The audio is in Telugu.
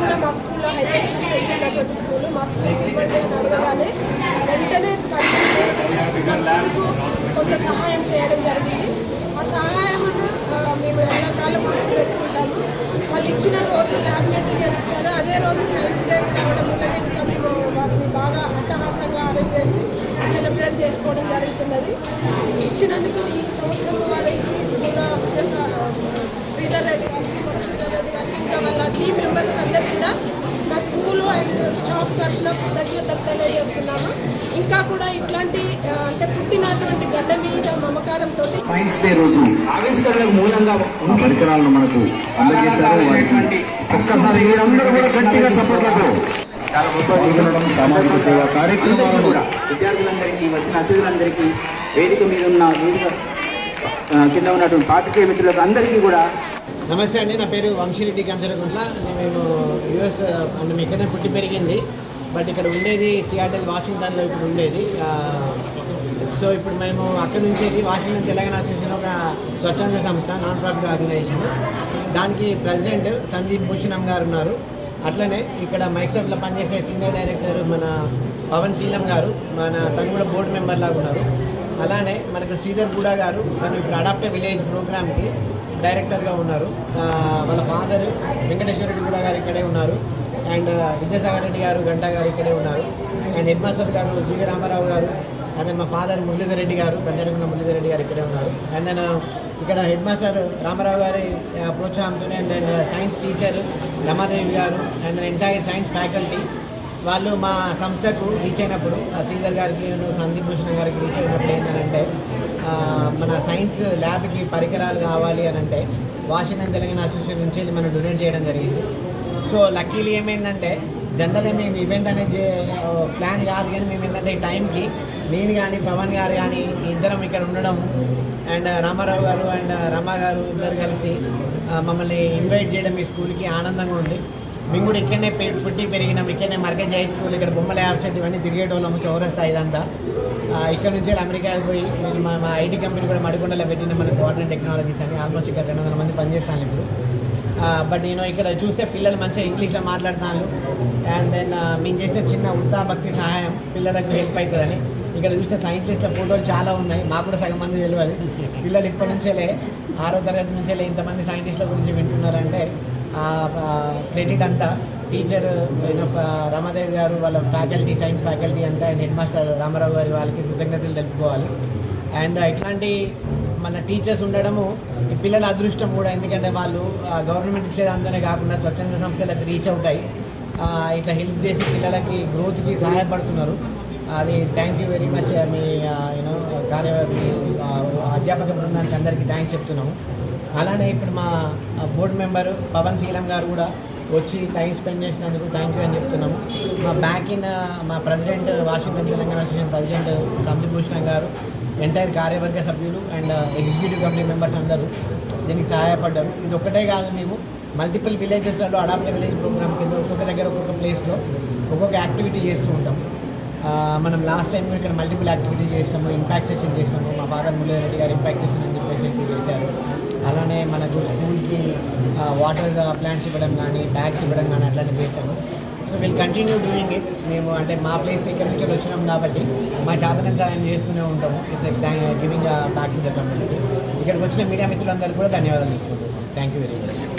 కూడా మా స్కూల్లో హైదరాబాద్ స్కూల్ మా స్కూల్ ఇవ్వండి అని అడగగానే వెంటనే స్పందించి మా స్కూల్కు కొంత సహాయం చేయడం జరిగింది. ఆ సహాయం మేము ఎల్లకాలం పెట్టుకుంటాము. వాళ్ళు ఇచ్చిన రోజు ల్యాబ్ మెటీరియల్ ఇచ్చారు. అదే రోజు సైన్స్ డే కావడం వల్ల ఇంకా మేము వాటిని బాగా అట్టహాసంగా అరేంజ్ చేసి సెలబ్రేట్ చేసుకోవడం జరుగుతున్నది. ఇచ్చినందుకు ఈ సంవత్సరం వాళ్ళకి కూడా శ్రీధర్ రెడ్డి గారికి ఇంకా వాళ్ళ టీమ్ మెంబర్స్ అందరికీ కూడా మా స్కూలు అండ్ స్టాఫ్ తరఫున కృతజ్ఞతలు తెలియజేస్తున్నాము. ఇంకా కూడా ఇట్లాంటి అంటే పుట్టినటువంటి గడ్డ మీద మమకారంతో సైన్స్ డే రోజు ఆవిష్కరణకు మూలంగా పరికరాలను మనకు అందజేశారు. ఒక్కసారి మీరందరూ కూడా గట్టిగా చప్పట్లతో చాలా గొప్ప సామాజిక సేవా కార్యక్రమాలు కూడా విద్యార్థులందరికీ వచ్చిన అతిథులందరికీ వేదిక మీద ఉన్న వేదిక కింద ఉన్నటువంటి పాత్రికేయ మిత్రులకు అందరికీ కూడా నమస్తే అండి. నా పేరు వంశీరెడ్డి కంచరగుంట్ల. మేము యూఎస్ అంటే ఇక్కడనే పుట్టి పెరిగింది. బట్ ఇక్కడ ఉండేది సియాటల్ వాషింగ్టన్లో ఇప్పుడు ఉండేది. సో ఇప్పుడు మేము అక్కడ నుంచి వాషింగ్టన్ తెలంగాణ అసోసియేషన్ ఒక స్వచ్ఛంద సంస్థ, నాన్ ప్రాఫిట్ ఆర్గనైజేషన్. దానికి ప్రెసిడెంట్ సందీప్ భూషణం గారు ఉన్నారు. అట్లనే ఇక్కడ మైక్రోసాఫ్ట్లో పనిచేసే సీనియర్ డైరెక్టర్ మన పవన్ శీలం గారు, తను కూడా బోర్డు మెంబర్ లాగా ఉన్నారు. అలానే మనకు శ్రీధర్ గూడా గారు, తను ఇప్పుడు అడాప్ట్ విలేజ్ ప్రోగ్రామ్కి డైరెక్టర్గా ఉన్నారు. వాళ్ళ ఫాదర్ వెంకటేశ్వర రెడ్డి గూడా గారు ఇక్కడే ఉన్నారు. అండ్ విద్యాసాగర్ రెడ్డి గారు గంటా గారు ఇక్కడే ఉన్నారు. అండ్ హెడ్ మాస్టర్ గారు జీవి రామారావు గారు, అండ్ మా ఫాదర్ మురళీధర్ రెడ్డి గారు, కంజరగుండ మురళీధర్ రెడ్డి గారు ఇక్కడే ఉన్నారు. అండ్ దెన్ ఇక్కడ హెడ్ మాస్టర్ రామారావు గారి ప్రోత్సాహంతో and then science teacher Ramadevi గారు అండ్ ఎంటైర్ సైన్స్ ఫ్యాకల్టీ వాళ్ళు మా సంస్థకు రీచ్ అయినప్పుడు శ్రీధర్ గారికి సందీప్ భూషణ్ గారికి రీచ్ అయినప్పుడు ఏంటంటే మన సైన్స్ ల్యాబ్కి పరికరాలు కావాలి అని అంటే వాషింగ్టన్ తెలంగాణ అసోసియేషన్ నుంచి వెళ్ళి మనం డొనేట్ చేయడం జరిగింది. సో లక్కీలీ ఏమైందంటే జనరల్గా మేము ఈవెంట్ అనేది ప్లాన్ కాదు, కానీ మేము ఏంటంటే ఈ టైంకి నేను కానీ పవన్ గారు కానీ ఇద్దరం ఇక్కడ ఉండడం అండ్ రామారావు గారు అండ్ రమ గారు ఇద్దరు కలిసి మమ్మల్ని ఇన్వైట్ చేయడం ఈ స్కూల్కి ఆనందంగా ఉంది. మేము కూడా ఇక్కడనే పుట్టి పెరిగినాం. ఇక్కడనే మర్కజ్ హై స్కూల్, ఇక్కడ బొమ్మల యాప్సెట్ ఇవన్నీ తిరిగేటోళ్ళము, చౌరస్తా ఇదంతా. ఇక్కడ నుంచి అమెరికాకి పోయి నేను మా ఐటీ కంపెనీ కూడా మడికొండలో పెట్టిన మన కోఆర్డినేట్ టెక్నాలజీస్ అని ఆల్మోస్ట్ ఇక్కడ 200 మంది పనిచేస్తాను ఇప్పుడు. బట్ నేను ఇక్కడ చూస్తే పిల్లలు మంచిగా ఇంగ్లీష్లో మాట్లాడుతాను. అండ్ దెన్ మేము చేసిన చిన్న ఉల్తా భక్తి సహాయం పిల్లలకు హెల్ప్ అవుతుందని. ఇక్కడ చూస్తే సైంటిస్ట్ల ఫోటోలు చాలా ఉన్నాయి, మాకు కూడా సగం మంది తెలియదు. పిల్లలు ఇప్పటి నుంచేలే 6వ తరగతి నుంచేలే ఇంతమంది సైంటిస్టుల గురించి వింటున్నారంటే క్రెడిట్ అంతా టీచర్ రమాదేవి గారు, వాళ్ళ ఫ్యాకల్టీ, సైన్స్ ఫ్యాకల్టీ అంతా, హెడ్ మాస్టర్ రామారావు గారి వాళ్ళకి కృతజ్ఞతలు తెలుపుకోవాలి. అండ్ ఇట్లాంటి మన టీచర్స్ ఉండడము ఈ పిల్లల అదృష్టం కూడా. ఎందుకంటే వాళ్ళు గవర్నమెంట్ ఇచ్చేదాంతోనే కాకుండా స్వచ్ఛంద సంస్థలకు రీచ్ అవుతాయి, ఇట్లా హెల్ప్ చేసి పిల్లలకి గ్రోత్కి సహాయపడుతున్నారు. అది థ్యాంక్ యూ వెరీ మచ్. మీ మీ అధ్యాపక బృందానికి అందరికీ థ్యాంక్స్ చెప్తున్నాము. అలానే ఇప్పుడు మా బోర్డు మెంబరు పవన్ శీలం గారు కూడా వచ్చి టైం స్పెండ్ చేసినందుకు థ్యాంక్ యూ అని చెప్తున్నాము. మా president Washington Telangana association president Sandeep Bhushanam గారు, ఎంటైర్ కార్యవర్గ సభ్యులు అండ్ ఎగ్జిక్యూటివ్ కమిటీ మెంబర్స్ అందరూ దీనికి సహాయపడ్డారు. ఇది ఒక్కటే కాదు, మేము మల్టిపుల్ విలేజెస్లలో అడాప్ట్ విలేజ్ ప్రోగ్రామ్ కింద ఒక్కొక్క దగ్గర ఒక్కొక్క ప్లేస్లో ఒక్కొక్క యాక్టివిటీ చేస్తూ ఉంటాం. మనం లాస్ట్ టైం ఇక్కడ మల్టిపుల్ యాక్టివిటీ చేసినాము, ఇంపాక్ట్ సెషన్ చేసినాము. మా ఫాదర్ మురళీధర్ రెడ్డి గారు ఇంపాక్ట్ సెషన్ అని చెప్పేసి చేశారు. అలానే మనకు స్కూల్కి వాటర్ ప్లాంట్స్ ఇవ్వడం కానీ, బ్యాగ్స్ ఇవ్వడం కానీ అట్లానే చేశాము. So will continue doing it. మేము అంటే మా ప్లేస్ ఇక్కడ నుంచి వచ్చినాం కాబట్టి మా చేతన సహాయం చేస్తూనే ఉంటాము. It's giving back to the community. ఇక్కడికి వచ్చిన మీడియా మిత్రులందరికీ కూడా ధన్యవాదాలు చెప్పుకుంటున్నాం. Thank you very much.